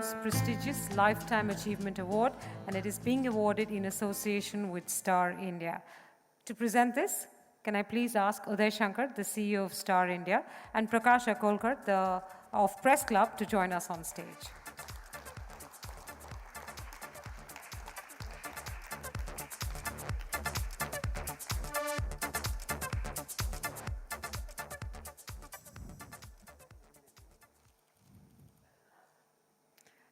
most prestigious Lifetime Achievement Award, and it is being awarded in association with Star India. To present this, can I please ask Uday Shankar, the CEO of Star India, and Prakash Akolkar, of Press Club, to join us on stage.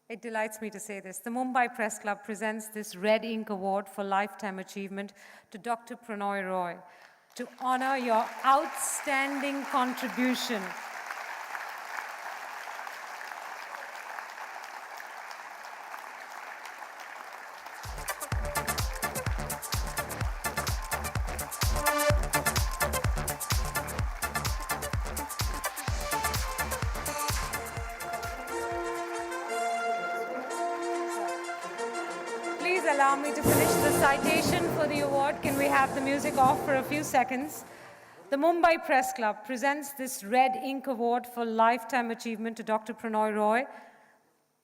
It delights me to say this. The Mumbai Press Club presents this Red Ink Award for Lifetime Achievement to Dr. Prannoy Roy to honor your outstanding contribution. Please allow me to finish the citation for the award. Can we have the music off for a few seconds? The Mumbai Press Club presents this Red Ink Award for Lifetime Achievement to Dr. Prannoy Roy.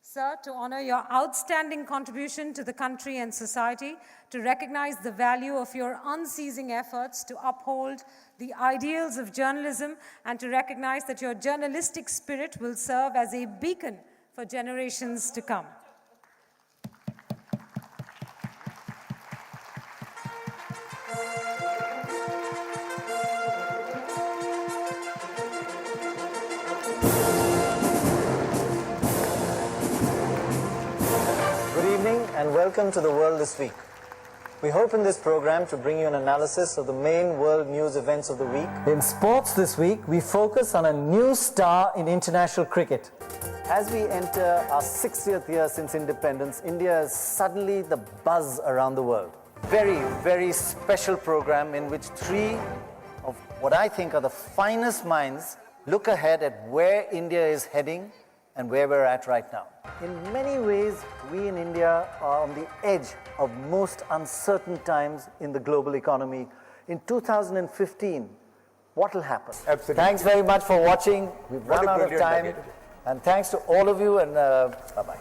Sir, to honor your outstanding contribution to the country and society, to recognize the value of your unceasing efforts to uphold the ideals of journalism, and to recognize that your journalistic spirit will serve as a beacon for generations to come. And welcome to The World This Week. We hope in this program to bring you an analysis of the main world news events of the week. In sports this week, we focus on a new star in international cricket. As we enter our 60th year since independence, India is suddenly the buzz around the world. Very, very special program in which three of what I think are the finest minds look ahead at where India is heading and where we're at right now. In many ways, we in India are on the edge of most uncertain times in the global economy. In 2015, what will happen? Absolutely. Thanks very much for watching. We've run out of time. And thanks to all of you, and bye-bye.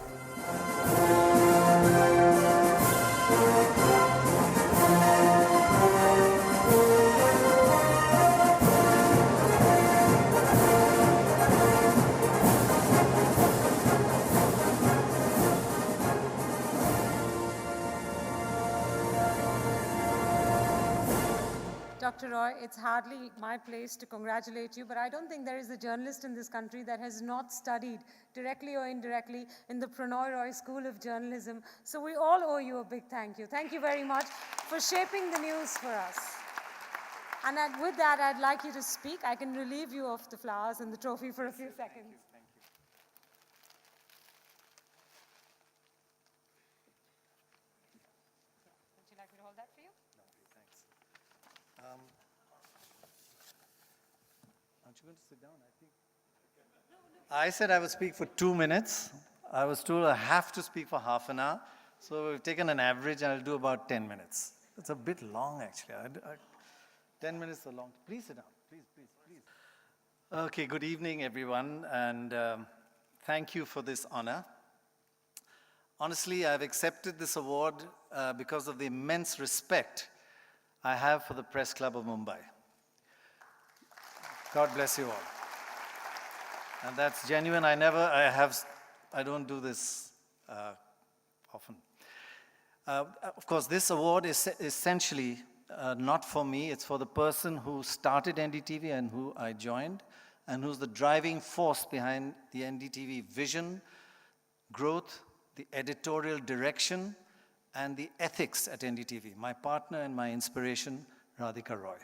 Dr. Roy, it's hardly my place to congratulate you, but I don't think there is a journalist in this country that has not studied, directly or indirectly, in the Prannoy Roy School of Journalism. So we all owe you a big thank you. Thank you very much for shaping the news for us. And with that, I'd like you to speak. I can relieve you of the flowers and the trophy for a few seconds. Thank you. Would you like me to hold that for you? No, thanks. Aren't you going to sit down? I said I would speak for 2 minutes. I was told I have to speak for half an hour. So we've taken an average and I'll do about 10 minutes. It's a bit long, actually. 10 minutes is long. Please sit down. Please. Okay, good evening, everyone. And thank you for this honor. Honestly, I've accepted this award because of the immense respect I have for the Press Club of Mumbai. God bless you all. And that's genuine. I don't do this often. Of course, this award is essentially not for me. It's for the person who started NDTV and who I joined, and who's the driving force behind the NDTV vision, growth, the editorial direction, and the ethics at NDTV. My partner and my inspiration, Radhika Roy.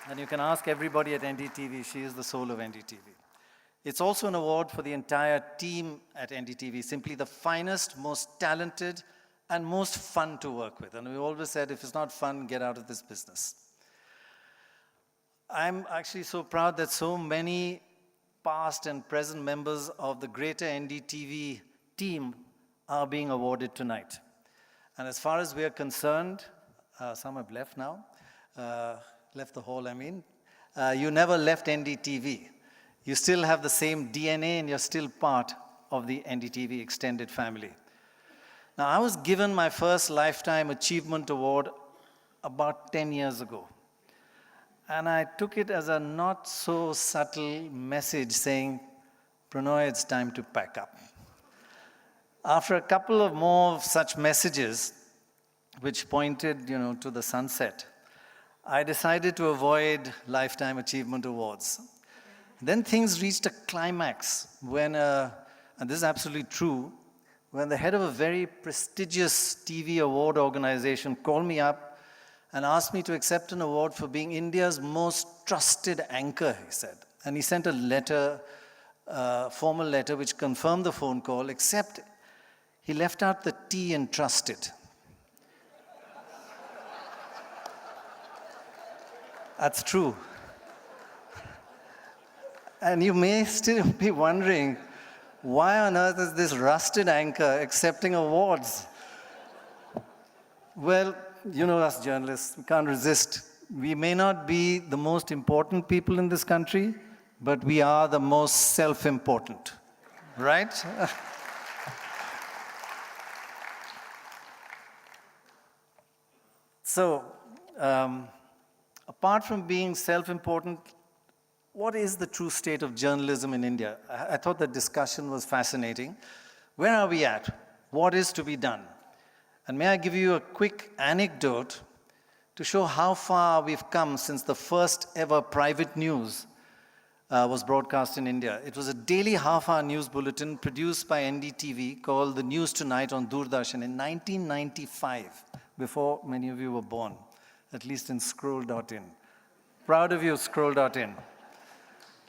And you can ask everybody at NDTV, she is the soul of NDTV. It's also an award for the entire team at NDTV, simply the finest, most talented, and most fun to work with. And we always said, if it's not fun, get out of this business. I'm actually so proud that so many past and present members of the greater NDTV team are being awarded tonight. And as far as we are concerned, some have left now, left the hall, I mean. You never left NDTV. You still have the same DNA and you're still part of the NDTV extended family. Now, I was given my first Lifetime Achievement Award about 10 years ago. And I took it as a not so subtle message saying, Prannoy, it's time to pack up. After a couple of more such messages, which pointed, to the sunset, I decided to avoid Lifetime Achievement Awards. Then things reached a climax when, and this is absolutely true, when the head of a very prestigious TV award organization called me up and asked me to accept an award for being India's most trusted anchor, he said. And he sent a letter, formal letter, which confirmed the phone call, except he left out the T in trusted. That's true. And you may still be wondering, why on earth is this rusted anchor accepting awards? Well, you know us journalists, we can't resist. We may not be the most important people in this country, but we are the most self-important, right? So, apart from being self-important, what is the true state of journalism in India? I thought the discussion was fascinating. Where are we at? What is to be done? And may I give you a quick anecdote to show how far we've come since the first ever private news was broadcast in India. It was a daily half-hour news bulletin produced by NDTV called The News Tonight on Doordarshan in 1995, before many of you were born, at least in scroll.in. Proud of you, scroll.in.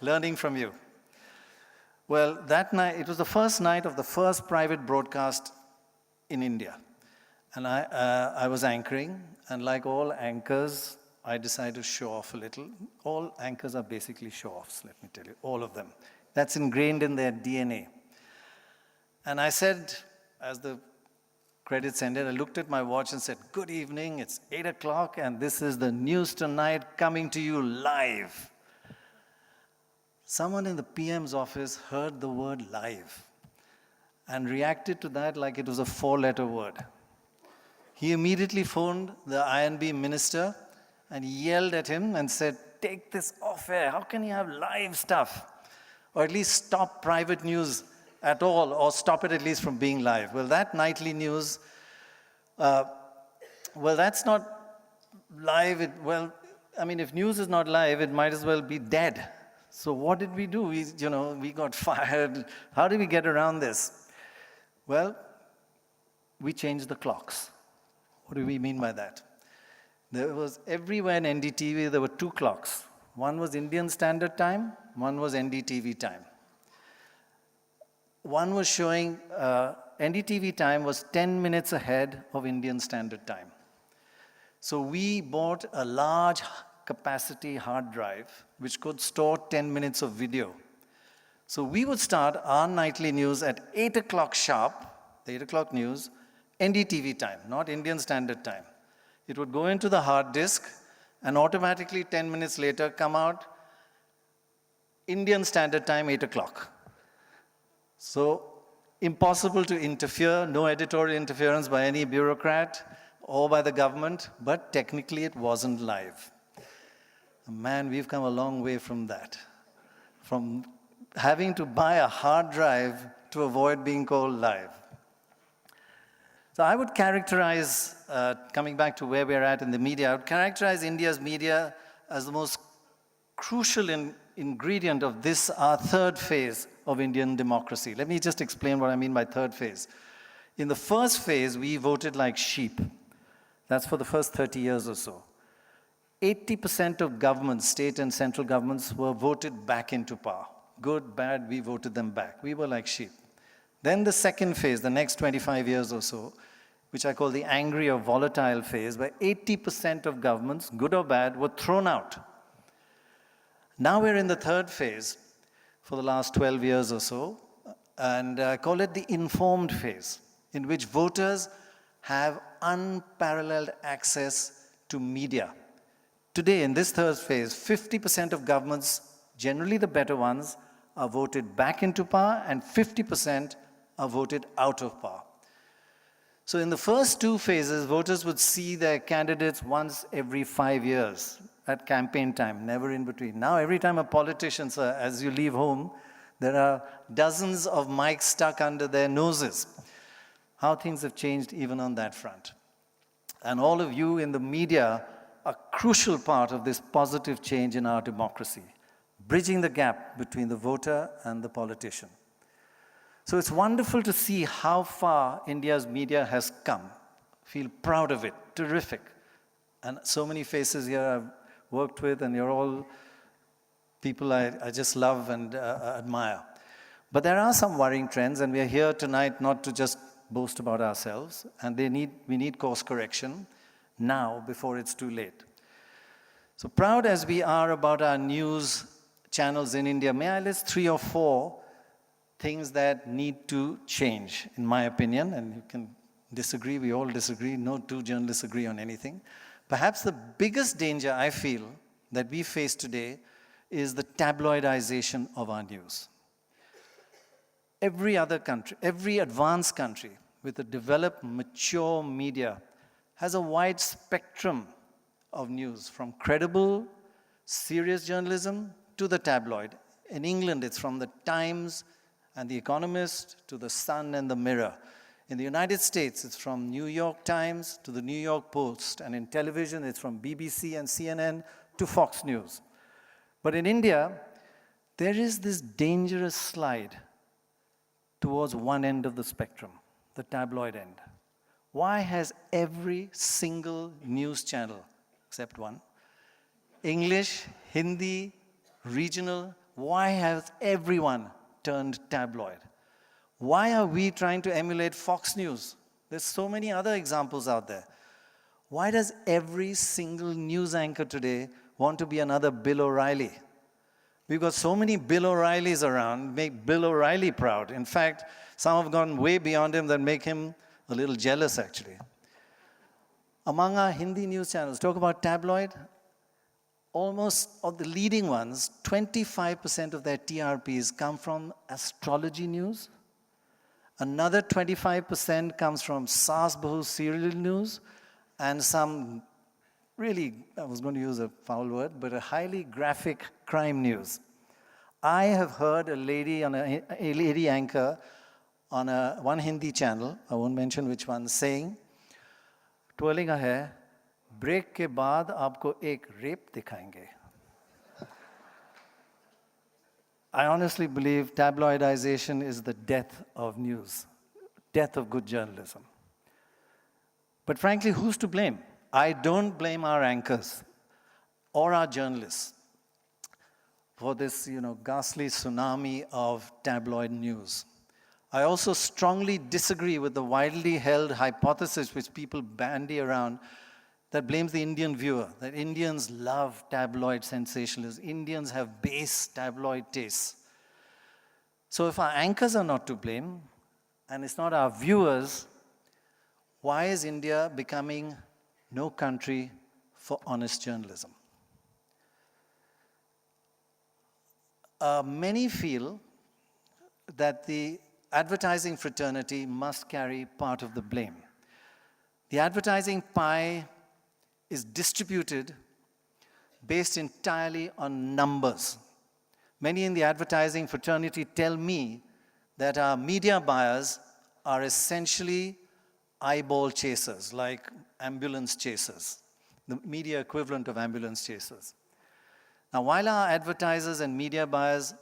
Learning from you. Well, that night, it was the first night of the first private broadcast in India. And I was anchoring, and like all anchors, I decided to show off a little. All anchors are basically show-offs, let me tell you, all of them. That's ingrained in their DNA. And I said, as the credits ended, I looked at my watch and said, good evening, it's 8 o'clock, and this is the News Tonight coming to you live. Someone in the PM's office heard the word live and reacted to that like it was a 4-letter word. He immediately phoned the INB minister and yelled at him and said, take this off air. How can you have live stuff? Or at least stop private news at all, or stop it at least from being live. Well, that nightly news, that's not live. If news is not live, it might as well be dead. So what did we do? We got fired. How did we get around this? Well, we changed the clocks. What do we mean by that? There was everywhere in NDTV, there were 2 clocks. One was Indian Standard Time, one was NDTV time. One was showing, NDTV time was 10 minutes ahead of Indian Standard Time. So we bought a large capacity hard drive, which could store 10 minutes of video. So we would start our nightly news at 8 o'clock sharp, the 8 o'clock news, NDTV time, not Indian Standard Time. It would go into the hard disk and automatically 10 minutes later come out Indian Standard Time, 8 o'clock. So impossible to interfere, no editorial interference by any bureaucrat or by the government, but technically it wasn't live. Man, we've come a long way from that. From having to buy a hard drive to avoid being called live. So I would characterize, coming back to where we're at in the media, I would characterize India's media as the most crucial ingredient of this, our third phase of Indian democracy. Let me just explain what I mean by third phase. In the first phase, we voted like sheep. That's for the first 30 years or so. 80% of governments, state and central governments, were voted back into power. Good, bad, we voted them back. We were like sheep. Then the second phase, the next 25 years or so, which I call the angry or volatile phase, where 80% of governments, good or bad, were thrown out. Now we're in the third phase for the last 12 years or so, and I call it the informed phase, in which voters have unparalleled access to media. Today, in this third phase, 50% of governments generally the better ones, are voted back into power, and 50% are voted out of power. So in the first two phases, voters would see their candidates once every 5 years at campaign time, never in between. Now every time a politician, sir, as you leave home, there are dozens of mics stuck under their noses. How things have changed even on that front. And all of you in the media are a crucial part of this positive change in our democracy, bridging the gap between the voter and the politician. So it's wonderful to see how far India's media has come. Feel proud of it, terrific. And so many faces here I've worked with, and you're all people I just love and admire. But there are some worrying trends, and we are here tonight not to just boast about ourselves, and we need course correction now before it's too late. So proud as we are about our news channels in India, may I list 3 or 4 things that need to change, in my opinion, and you can disagree, we all disagree, no two journalists agree on anything. Perhaps the biggest danger I feel that we face today is the tabloidization of our news. Every other country, every advanced country with a developed, mature media has a wide spectrum of news, from credible, serious journalism to the tabloid. In England, it's from the Times and the Economist to the Sun and the Mirror. In the United States, it's from New York Times to the New York Post. And in television, it's from BBC and CNN to Fox News. But in India, there is this dangerous slide towards one end of the spectrum, the tabloid end. Why has every single news channel, except one, English, Hindi, regional, why has everyone turned tabloid? Why are we trying to emulate Fox News? There's so many other examples out there. Why does every single news anchor today want to be another Bill O'Reilly? We've got so many Bill O'Reillys around, make Bill O'Reilly proud. In fact, some have gone way beyond him that make him a little jealous, actually. Among our Hindi news channels, talk about tabloid, almost of the leading ones, 25% of their TRPs come from astrology news. Another 25% comes from Saas Bahu serial news, and some really, I was going to use a foul word, but a highly graphic crime news. I have heard a lady anchor on one Hindi channel, I won't mention which one, saying, twirling her hair, break ke baad aapko ek rape dikhayenge. I honestly believe tabloidization is the death of news, death of good journalism. But frankly, who's to blame? I don't blame our anchors or our journalists for this, ghastly tsunami of tabloid news. I also strongly disagree with the widely held hypothesis which people bandy around that blames the Indian viewer, that Indians love tabloid sensationalism. Indians have base tabloid tastes. So if our anchors are not to blame, and it's not our viewers, why is India becoming no country for honest journalism? Many feel that the advertising fraternity must carry part of the blame. The advertising pie is distributed based entirely on numbers. Many in the advertising fraternity tell me that our media buyers are essentially eyeball chasers, like ambulance chasers, the media equivalent of ambulance chasers. Now, while our advertisers and media buyers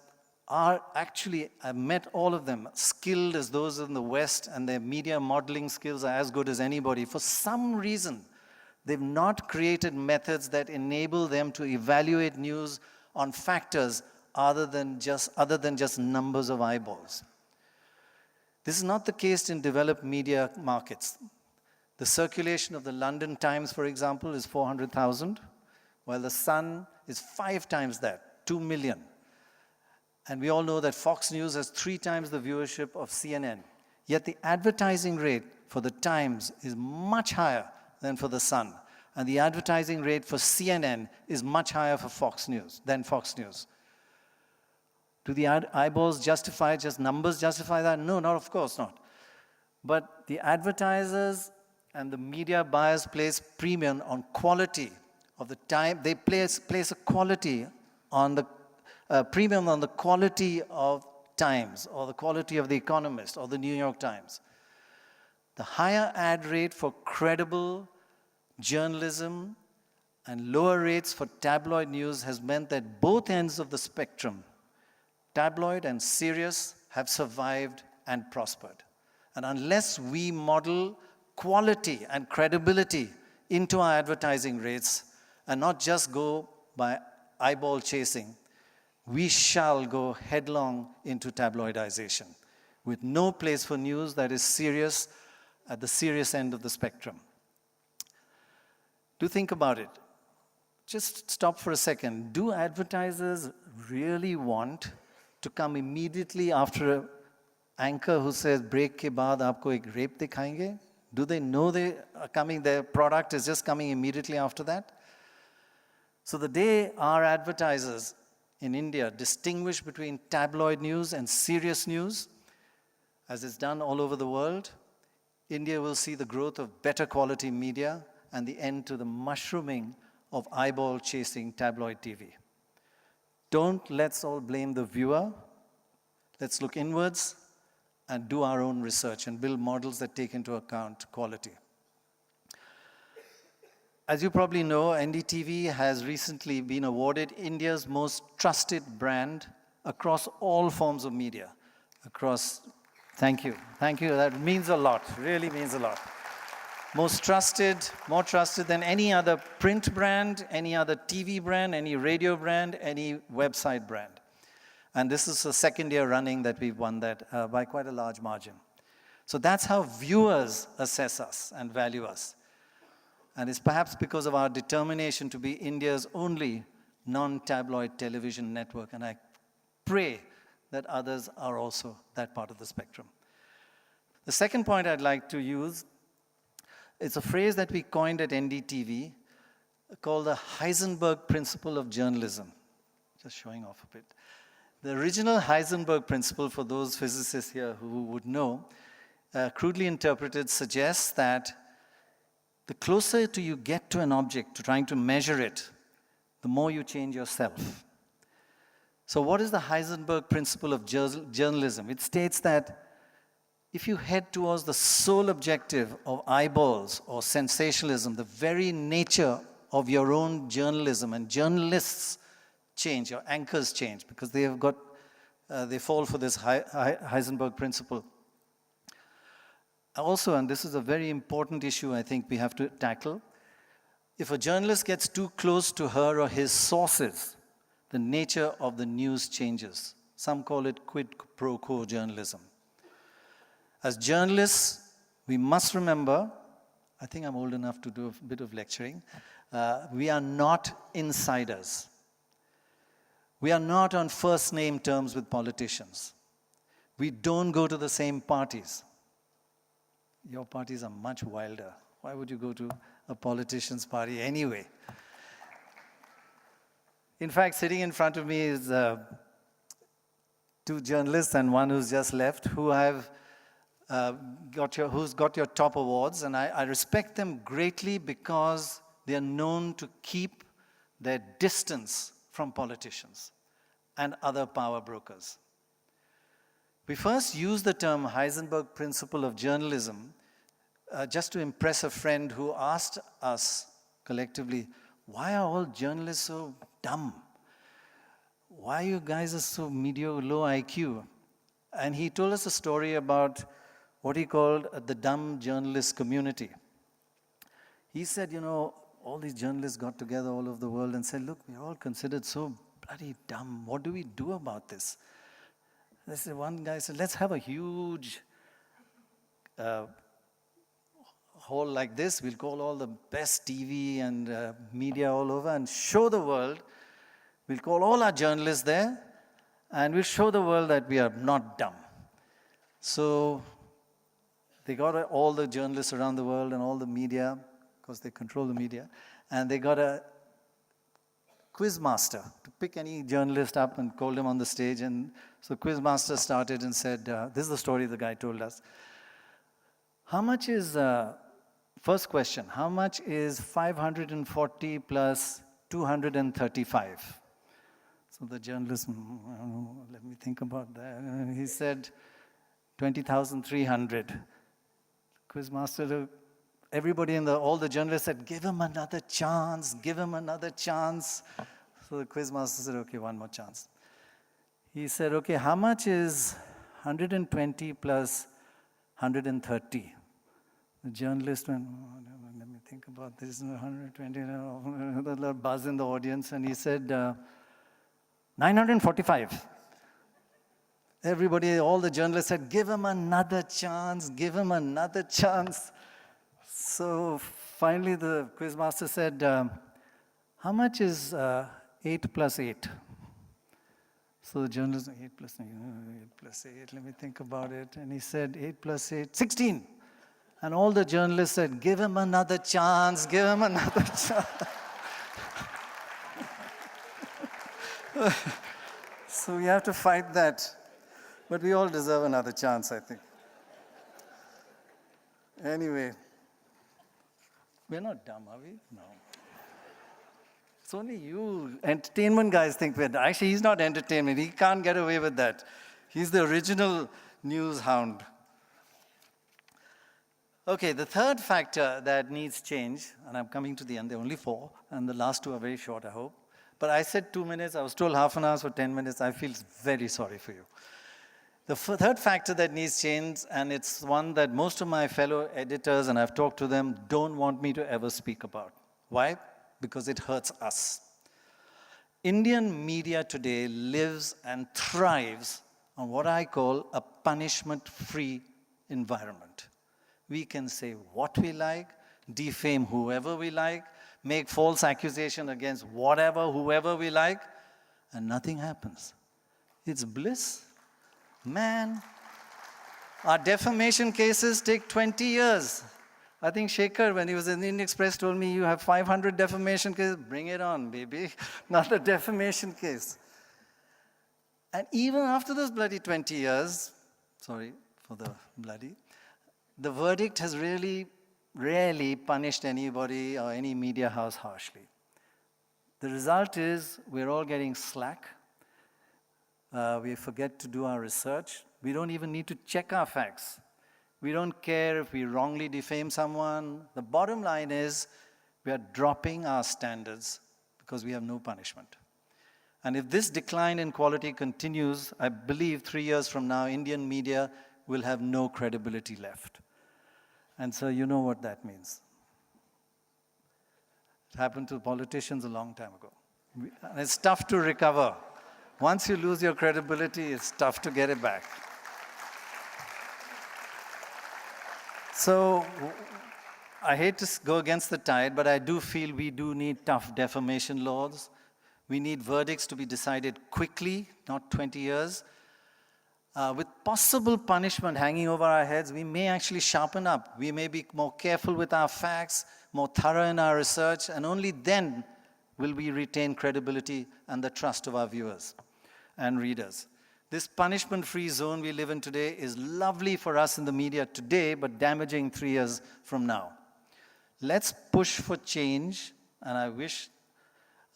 are actually, I've met all of them, skilled as those in the West, and their media modeling skills are as good as anybody, for some reason, they've not created methods that enable them to evaluate news on factors other than just numbers of eyeballs. This is not the case in developed media markets. The circulation of the London Times, for example, is 400,000, while the Sun is 5 times that, 2 million. And we all know that Fox News has 3 times the viewership of CNN. Yet the advertising rate for the Times is much higher than for the Sun. And the advertising rate for CNN is much higher for Fox News than Fox News. Do the eyeballs justify, just numbers justify that? No, not of course not. But the advertisers and the media buyers place premium on quality of the time. They place a quality on the premium on the quality of Times or the quality of The Economist or the New York Times. The higher ad rate for credible journalism and lower rates for tabloid news has meant that both ends of the spectrum, tabloid and serious, have survived and prospered. And unless we model quality and credibility into our advertising rates and not just go by eyeball chasing, we shall go headlong into tabloidization with no place for news that is serious at the serious end of the spectrum. Do think about it. Just stop for a second. Do advertisers really want to come immediately after an anchor who says, break ke baad aapko ek rape dikhayenge? Do they know they are coming, their product is just coming immediately after that? So the day our advertisers in India distinguish between tabloid news and serious news, as it's done all over the world, India will see the growth of better quality media and the end to the mushrooming of eyeball-chasing tabloid TV. Let's all blame the viewer. Let's look inwards and do our own research and build models that take into account quality. As you probably know, NDTV has recently been awarded India's most trusted brand across all forms of media. Thank you, that means a lot, really means a lot. Most trusted, more trusted than any other print brand, any other TV brand, any radio brand, any website brand. And this is the second year running that we've won that by quite a large margin. So that's how viewers assess us and value us. And it's perhaps because of our determination to be India's only non-tabloid television network. And I pray that others are also that part of the spectrum. The second point I'd like to use, it's a phrase that we coined at NDTV called the Heisenberg principle of journalism. Just showing off a bit. The original Heisenberg principle, for those physicists here who would know, crudely interpreted, suggests that the closer you get to an object, to trying to measure it, the more you change yourself. So what is the Heisenberg principle of journalism? It states that if you head towards the sole objective of eyeballs or sensationalism, the very nature of your own journalism and journalists change, your anchors change, because they fall for this Heisenberg principle. Also, and this is a very important issue I think we have to tackle, if a journalist gets too close to her or his sources, the nature of the news changes. Some call it quid pro quo journalism. As journalists, we must remember, I think I'm old enough to do a bit of lecturing, we are not insiders. We are not on first name terms with politicians. We don't go to the same parties. Your parties are much wilder. Why would you go to a politician's party anyway? In fact, sitting in front of me is two journalists and one who's just left who have who's got your top awards, and I respect them greatly because they are known to keep their distance from politicians and other power brokers. We first used the term Heisenberg principle of journalism just to impress a friend who asked us collectively, why are all journalists so dumb? Why you guys are so mediocre, low IQ? And he told us a story about what he called the dumb journalist community. He said, you know, all these journalists got together all over the world and said, look, we're all considered so bloody dumb. What do we do about this? One guy said, let's have a huge hall like this. We'll call all the best TV and media all over and show the world. We'll call all our journalists there and we'll show the world that we are not dumb. So they got all the journalists around the world and all the media, because they control the media, and they got a quizmaster to pick any journalist up and called him on the stage. And so quizmaster started and said, this is the story the guy told us. How much is, first question, how much is 540 plus 235? So the journalist, let me think about that. He said, 20,300. Quizmaster, everybody all the journalists said, give him another chance, give him another chance. So the quizmaster said, okay, one more chance. He said, okay, how much is 120 plus 130? The journalist went, let me think about this, 120, a buzz in the audience, and he said, 945. Everybody, all the journalists said, give him another chance, give him another chance. So finally the quizmaster said, how much is 8 plus 8? So the journalist, 8 plus 8, 8 plus 8, let me think about it. And he said, 8 plus 8, 16. And all the journalists said, give him another chance, give him another chance. So we have to fight that. But we all deserve another chance, I think. Anyway, we're not dumb, are we? No. It's only you entertainment guys think we're dumb. Actually, he's not entertainment. He can't get away with that. He's the original news hound. Okay, the third factor that needs change, and I'm coming to the end, there are only 4, and the last 2 are very short, I hope. But I said 2 minutes, I was told half an hour for 10 minutes. I feel very sorry for you. The third factor that needs change, and it's one that most of my fellow editors, and I've talked to them, don't want me to ever speak about. Why? Because it hurts us. Indian media today lives and thrives on what I call a punishment-free environment. We can say what we like, defame whoever we like, make false accusation against whoever we like, and nothing happens. It's bliss. Man, our defamation cases take 20 years. I think Shekhar, when he was in the Indian Express, told me, you have 500 defamation cases. Bring it on, baby. Another defamation case. And even after those bloody 20 years, sorry for the bloody, the verdict has really rarely punished anybody or any media house harshly. The result is we're all getting slack. We forget to do our research. We don't even need to check our facts. We don't care if we wrongly defame someone. The bottom line is we are dropping our standards because we have no punishment. And if this decline in quality continues, I believe 3 years from now, Indian media will have no credibility left. And so you know what that means. It happened to politicians a long time ago. And it's tough to recover. Once you lose your credibility, it's tough to get it back. So I hate to go against the tide, but I do feel we do need tough defamation laws. We need verdicts to be decided quickly, not 20 years. With possible punishment hanging over our heads, we may actually sharpen up. We may be more careful with our facts, more thorough in our research, and only then will we retain credibility and the trust of our viewers and readers. This punishment-free zone we live in today is lovely for us in the media today, but damaging 3 years from now. Let's push for change, and I wish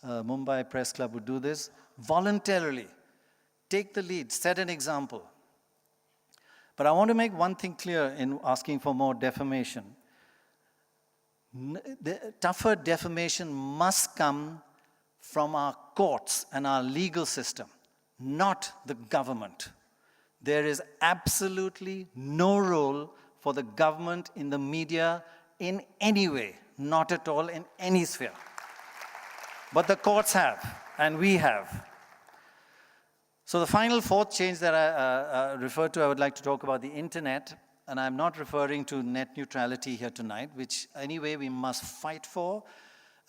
Mumbai Press Club would do this voluntarily. Take the lead, set an example. But I want to make one thing clear in asking for more defamation. The tougher defamation must come from our courts and our legal system, not the government. There is absolutely no role for the government in the media in any way, not at all in any sphere. But the courts have, and we have. So the final fourth change that I referred to, I would like to talk about the internet, and I'm not referring to net neutrality here tonight, which anyway we must fight for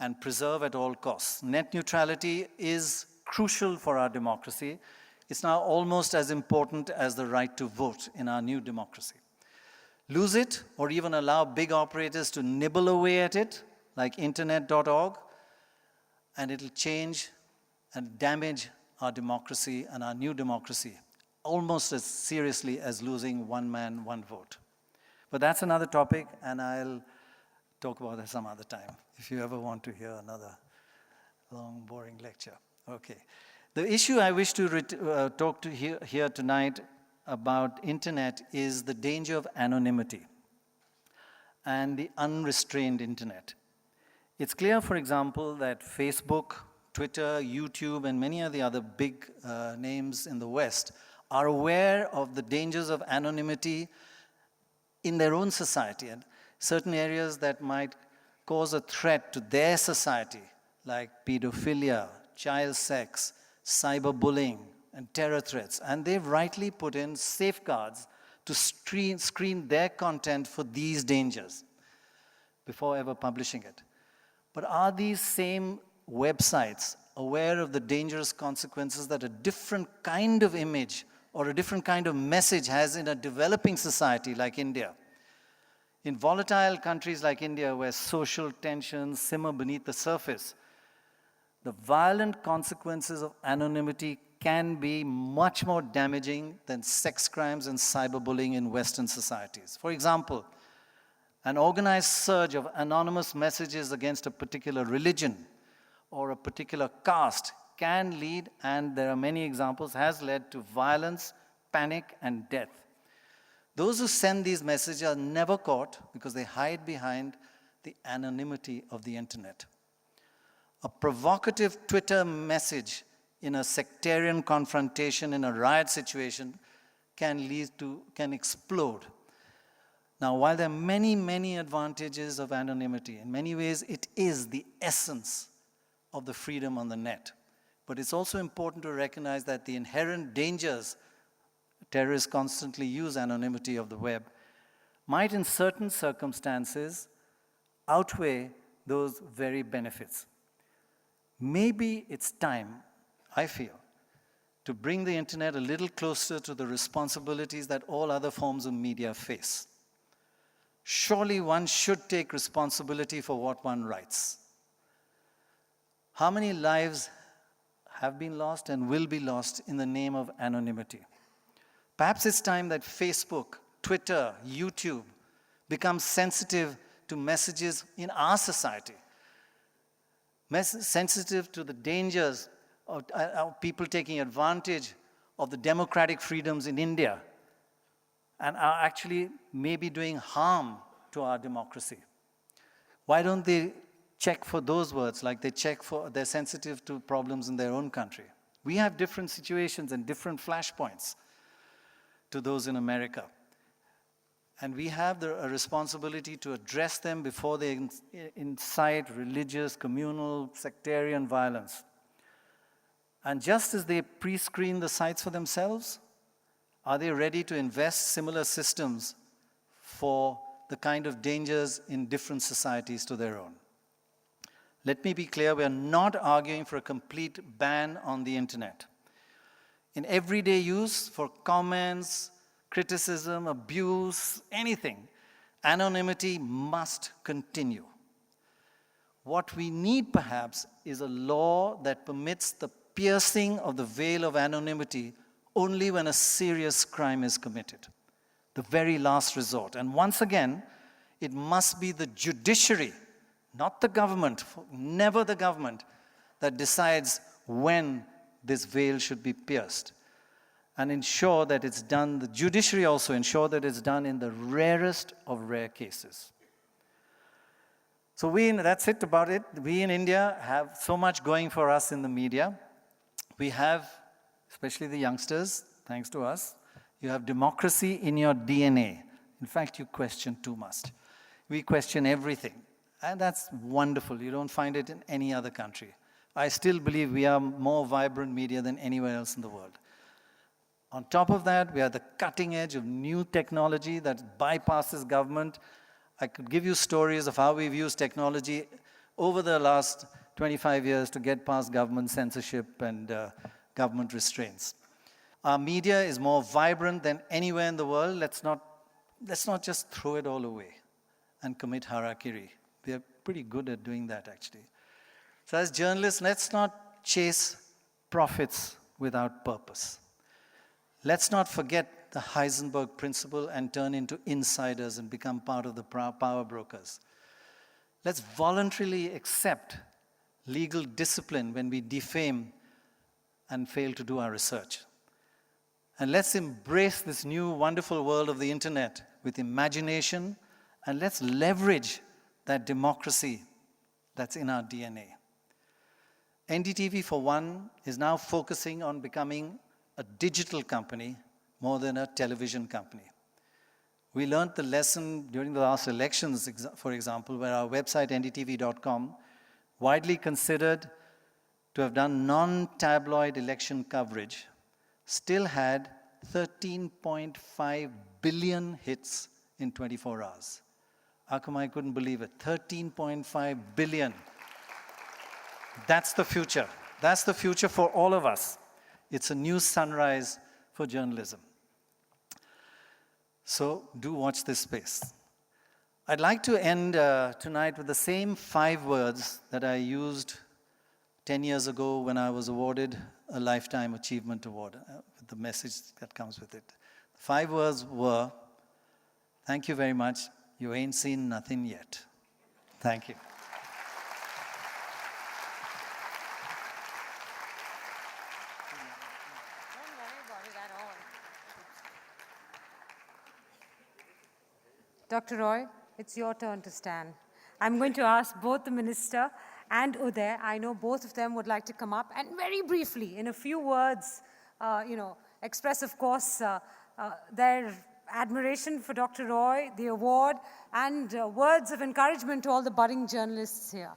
and preserve at all costs. Net neutrality is crucial for our democracy. It's now almost as important as the right to vote in our new democracy. Lose it, or even allow big operators to nibble away at it, like internet.org, and it'll change and damage our democracy and our new democracy almost as seriously as losing one man, one vote. But that's another topic, and I'll talk about that some other time, if you ever want to hear another long, boring lecture. Okay. The issue I wish to talk to here tonight about internet is the danger of anonymity and the unrestrained internet. It's clear, for example, that Facebook, Twitter, YouTube, and many of the other big names in the West are aware of the dangers of anonymity in their own society and certain areas that might cause a threat to their society, like pedophilia, child sex, cyberbullying, and terror threats. And they've rightly put in safeguards to screen their content for these dangers before ever publishing it. But are these same websites aware of the dangerous consequences that a different kind of image or a different kind of message has in a developing society like India? In volatile countries like India, where social tensions simmer beneath the surface, the violent consequences of anonymity can be much more damaging than sex crimes and cyberbullying in Western societies. For example, an organized surge of anonymous messages against a particular religion or a particular caste can lead, and there are many examples, has led to violence, panic, and death. Those who send these messages are never caught because they hide behind the anonymity of the internet. A provocative Twitter message in a sectarian confrontation in a riot situation can explode. Now, while there are many, many advantages of anonymity, in many ways it is the essence of the freedom on the net. But it's also important to recognize that the inherent dangers, terrorists constantly use anonymity of the web, might in certain circumstances outweigh those very benefits. Maybe it's time, I feel, to bring the internet a little closer to the responsibilities that all other forms of media face. Surely one should take responsibility for what one writes. How many lives have been lost and will be lost in the name of anonymity? Perhaps it's time that Facebook, Twitter, YouTube become sensitive to messages in our society, sensitive to the dangers of people taking advantage of the democratic freedoms in India and are actually maybe doing harm to our democracy. Why don't they check for those words like they're sensitive to problems in their own country? We have different situations and different flashpoints to those in America. And we have a responsibility to address them before they incite religious, communal, sectarian violence. And just as they pre-screen the sites for themselves, are they ready to invest similar systems for the kind of dangers in different societies to their own? Let me be clear, we are not arguing for a complete ban on the internet. In everyday use, for comments, criticism, abuse, anything, anonymity must continue. What we need, perhaps, is a law that permits the piercing of the veil of anonymity only when a serious crime is committed, the very last resort. And once again, it must be the judiciary, not the government, never the government, that decides when this veil should be pierced. And ensure that it's done, the judiciary also ensure that it's done in the rarest of rare cases. So that's it about it. We in India have so much going for us in the media. We have, especially the youngsters, thanks to us, you have democracy in your DNA. In fact, you question too much. We question everything. And that's wonderful. You don't find it in any other country. I still believe we are more vibrant media than anywhere else in the world. On top of that, we are the cutting edge of new technology that bypasses government. I could give you stories of how we've used technology over the last 25 years to get past government censorship and government restraints. Our media is more vibrant than anywhere in the world. Let's not just throw it all away and commit harakiri. We are pretty good at doing that, actually. So as journalists, let's not chase profits without purpose. Let's not forget the Heisenberg principle and turn into insiders and become part of the power brokers. Let's voluntarily accept legal discipline when we defame and fail to do our research. And let's embrace this new wonderful world of the internet with imagination, and let's leverage that democracy that's in our DNA. NDTV, for one, is now focusing on becoming a digital company more than a television company. We learned the lesson during the last elections, for example, where our website, ndtv.com, widely considered to have done non-tabloid election coverage, still had 13.5 billion hits in 24 hours. How come I couldn't believe it? 13.5 billion. That's the future. That's the future for all of us. It's a new sunrise for journalism. So do watch this space. I'd like to end tonight with the same 5 words that I used 10 years ago when I was awarded a Lifetime Achievement Award, with the message that comes with it. The 5 words were, thank you very much, you ain't seen nothing yet. Thank you. Don't worry about it at all. Dr. Roy, it's your turn to stand. I'm going to ask both the Minister and Uday. I know both of them would like to come up and very briefly, in a few words, express, of course, their admiration for Dr. Roy, the award, and words of encouragement to all the budding journalists here.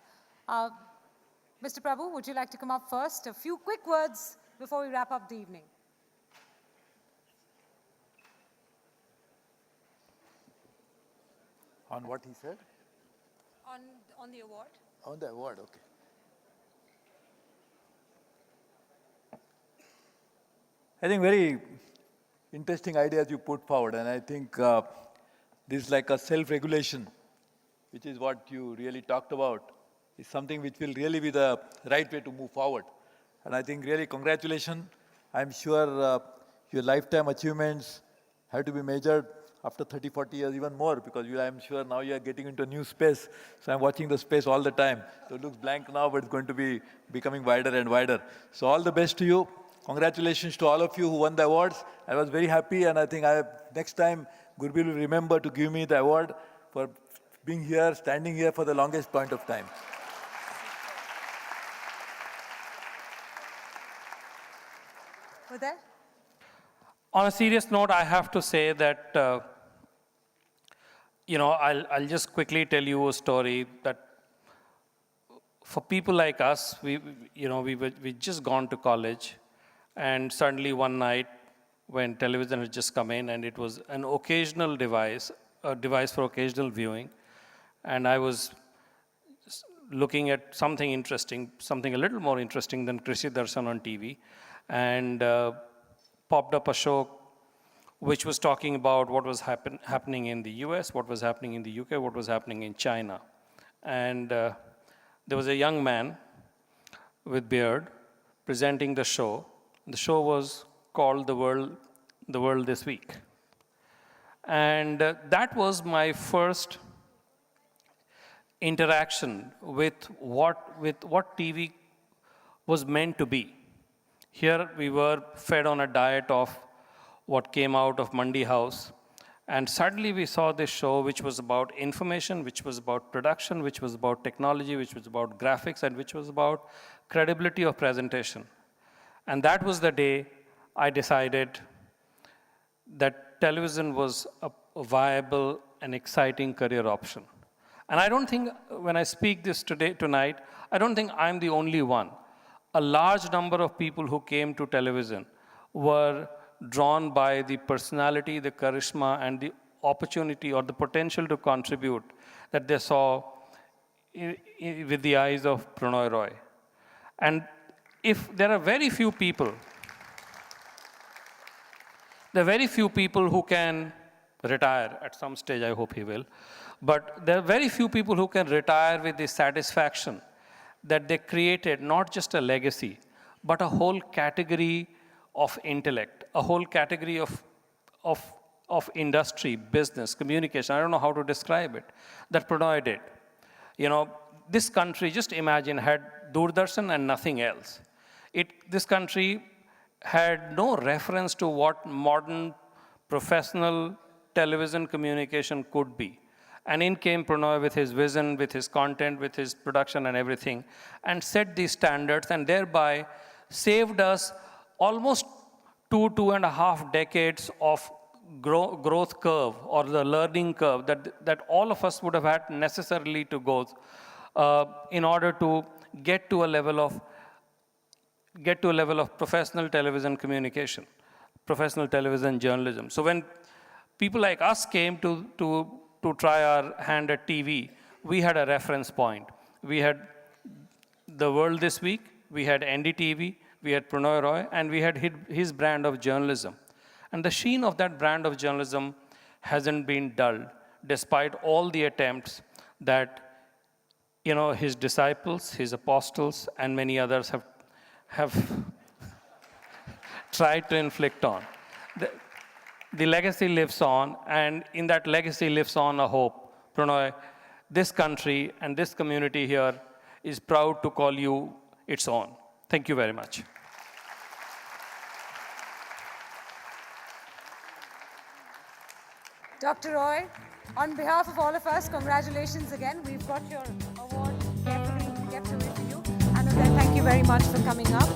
Mr. Prabhu, would you like to come up first? A few quick words before we wrap up the evening. On what he said? On the award. On the award, okay. I think very interesting ideas you put forward, and I think this is like a self-regulation, which is what you really talked about, is something which will really be the right way to move forward. And I think really congratulations. I'm sure your lifetime achievements have to be measured after 30, 40 years, even more, because I'm sure now you are getting into a new space. So I'm watching the space all the time. So it looks blank now, but it's going to be becoming wider and wider. So all the best to you. Congratulations to all of you who won the awards. I was very happy, and I think next time Gurbil will remember to give me the award for being here, standing here for the longest point of time. Uday? On a serious note, I have to say that, I'll just quickly tell you a story that for people like us, we just gone to college, and suddenly one night when television had just come in, and it was an occasional device, a device for occasional viewing, and I was looking at something interesting, something a little more interesting than Krishi Darshan on TV, and popped up a show which was talking about what was happening in the US, what was happening in the UK, what was happening in China. And there was a young man with beard presenting the show. The show was called The World This Week. And that was my first interaction with what TV was meant to be. Here we were fed on a diet of what came out of Mandi House, and suddenly we saw this show which was about information, which was about production, which was about technology, which was about graphics, and which was about credibility of presentation. And that was the day I decided that television was a viable and exciting career option. And I don't think, when I speak this tonight, I don't think I'm the only one. A large number of people who came to television were drawn by the personality, the charisma, and the opportunity or the potential to contribute that they saw with the eyes of Prannoy Roy. And if there are very few people who can retire at some stage, I hope he will, but there are very few people who can retire with the satisfaction that they created not just a legacy, but a whole category of intellect, a whole category of industry, business, communication. I don't know how to describe it, that Prannoy did. You know, this country, just imagine, had Doordarshan and nothing else. This country had no reference to what modern professional television communication could be. And in came Prannoy with his vision, with his content, with his production and everything, and set these standards, and thereby saved us almost 2.5 decades of growth curve, or the learning curve that all of us would have had necessarily to go in order to get to a level of professional television communication, professional television journalism. So when people like us came to try our hand at TV, we had a reference point. We had The World This Week, we had NDTV, we had Prannoy Roy, and we had his brand of journalism. And the sheen of that brand of journalism hasn't been dulled, despite all the attempts that, you know, his disciples, his apostles, and many others have tried to inflict on. The legacy lives on, and in that legacy lives on a hope. Prannoy, this country and this community here is proud to call you its own. Thank you very much. Dr. Roy, on behalf of all of us, congratulations again. We've got your award carefully kept away for you. And then thank you very much for coming up.